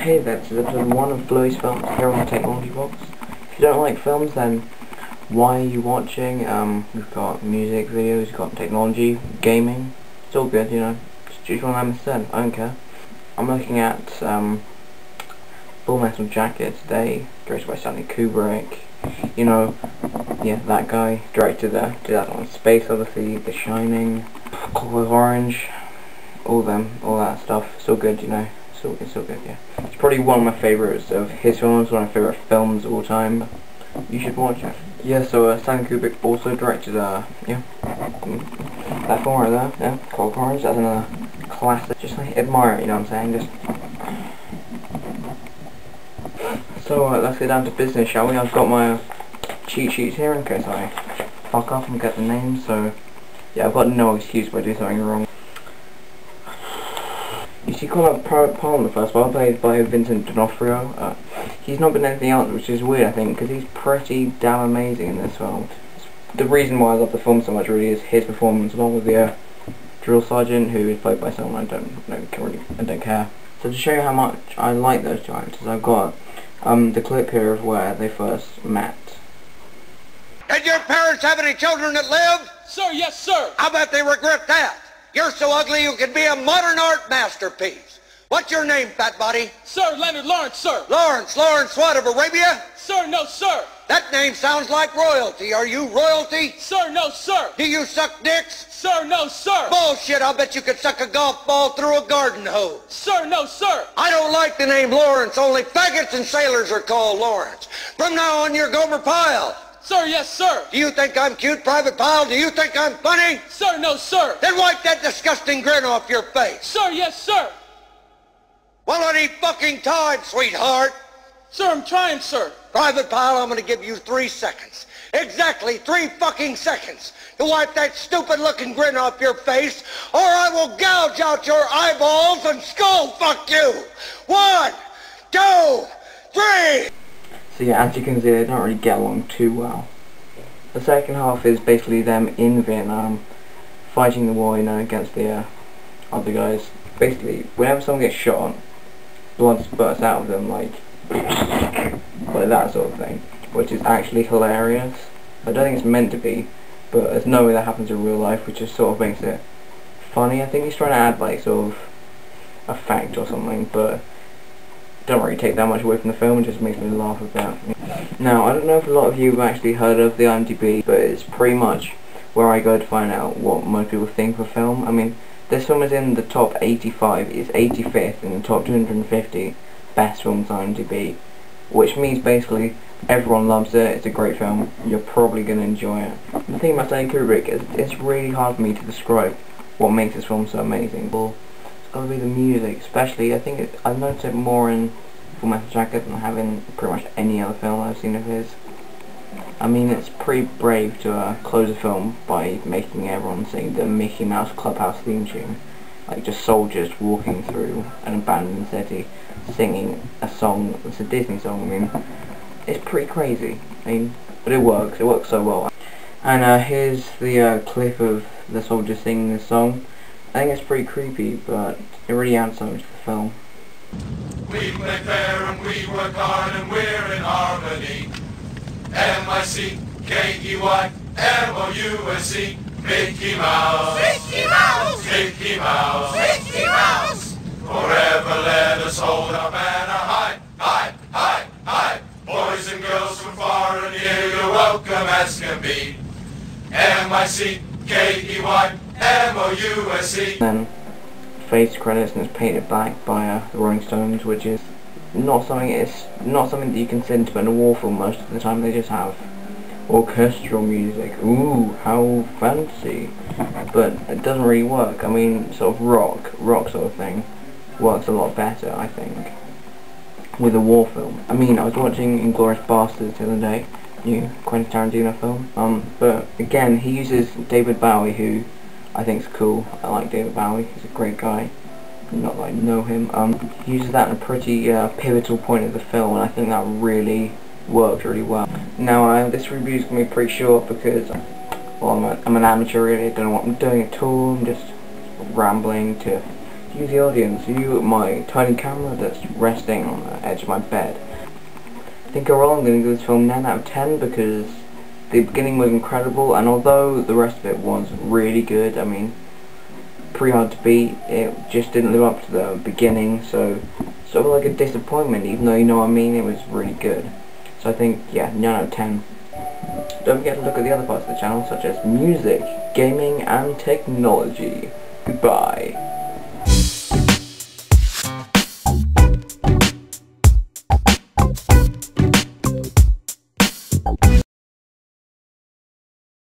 Hey there, this is episode 1 of Bluey's Films here on the Technology Box. If you don't like films, then why are you watching? We've got music videos, we've got technology, gaming. It's all good, you know. Just choose one instead, I don't care. I'm looking at Full Metal Jacket today, directed by Stanley Kubrick. You know, yeah, that guy directed that on Space Odyssey, The Shining, Clockwork Orange, all that stuff. It's all good, you know. It's so good, yeah. It's probably one of my favourites of his films, one of my favourite films of all time. You should watch it. Yeah, so Stanley Kubrick also directed, that film right there, yeah, Clockwork Orange. That's another classic. Just like, admire it, you know what I'm saying? So let's get down to business, shall we? I've got my cheat sheets here in case I fuck up and get the names, so yeah, I've got no excuse if I do something wrong. You see, call out Private Parliament first of all, played by Vincent D'Onofrio. He's not been anything else, which is weird, I think, because he's pretty damn amazing in this film. The reason why I love the film so much really is his performance, along with the drill sergeant, who is played by someone I don't care. So to show you how much I like those two actors, I've got the clip here of where they first met. Did your parents have any children that lived? Sir, yes, sir. I bet they regret that. You're so ugly you could be a modern art masterpiece. What's your name, fat body? Sir, Leonard Lawrence, sir. Lawrence what, of Arabia? Sir, no, sir. That name sounds like royalty. Are you royalty? Sir, no, sir. Do you suck dicks? Sir, no, sir. Bullshit, I'll bet you could suck a golf ball through a garden hose. Sir, no, sir. I don't like the name Lawrence. Only faggots and sailors are called Lawrence. From now on, you're Gomer Pyle. Sir, yes, sir. Do you think I'm cute, Private Pyle? Do you think I'm funny? Sir, no, sir. Then wipe that disgusting grin off your face. Sir, yes, sir. Well, any fucking time, sweetheart. Sir, I'm trying, sir. Private Pyle, I'm gonna give you 3 seconds. Exactly 3 fucking seconds to wipe that stupid-looking grin off your face, or I will gouge out your eyeballs and skull fuck you. 1, 2, 3. So yeah, as you can see, they don't really get along too well. The second half is basically them in Vietnam, fighting the war, you know, against the other guys. Basically, whenever someone gets shot, blood spurts out of them, like that sort of thing, which is actually hilarious. I don't think it's meant to be, but there's no way that happens in real life, which just sort of makes it funny. I think he's trying to add, like, sort of a fact or something, but don't really take that much away from the film. It just makes me laugh a bit. Now, I don't know if a lot of you have actually heard of the IMDb, but it's pretty much where I go to find out what most people think of a film. I mean, this film is in the top 85, it's 85th in the top 250 best films on IMDb, which means basically everyone loves it, it's a great film, you're probably going to enjoy it. The thing about Stanley Kubrick is it's really hard for me to describe what makes this film so amazing. Well, it's got to be the music, especially. I think I've noticed it more in Full Metal Jacket than I have in pretty much any other film I've seen of his. I mean, it's pretty brave to close a film by making everyone sing the Mickey Mouse Clubhouse theme tune. Like, just soldiers walking through an abandoned city singing a song. It's a Disney song. I mean, it's pretty crazy. I mean, but it works so well. And here's the clip of the soldiers singing this song. I think it's pretty creepy, but it really adds so much to the film. We play fair and we work hard and we're in harmony. M-I-C-K-E-Y M-O-U-S-E Mickey Mouse, Mickey Mouse, Mickey Mouse, Mickey Mouse. Forever let us hold our banner high, high, high, high. Boys and girls from far and near, you're welcome as can be. M-I-C-K-E-Y M-O-U-S-E. Then face credits, and it's painted black by the Rolling Stones, which is not something that you can sit to in a war film most of the time. They just have orchestral music. Ooh, how fancy. But it doesn't really work. I mean, sort of rock sort of thing works a lot better, I think, with a war film. I mean, I was watching Inglourious Basterds the other day, new Quentin Tarantino film, but again, he uses David Bowie, who I think is cool. I like David Bowie, he's a great guy. Not that I know him. He uses that in a pretty pivotal point of the film, and I think that really works really well. Now, this review is going to be pretty short because, well, I'm an amateur really. I don't know what I'm doing at all. I'm just rambling to You the audience, you my tiny camera that's resting on the edge of my bed. I think overall I'm going to give this film 9 out of 10 because the beginning was incredible, and although the rest of it was really good, I mean, pretty hard to beat, it just didn't live up to the beginning, so sort of like a disappointment, even though, you know what I mean, it was really good. So I think, yeah, 9 out of 10. Don't forget to look at the other parts of the channel, such as music, gaming, and technology. Goodbye.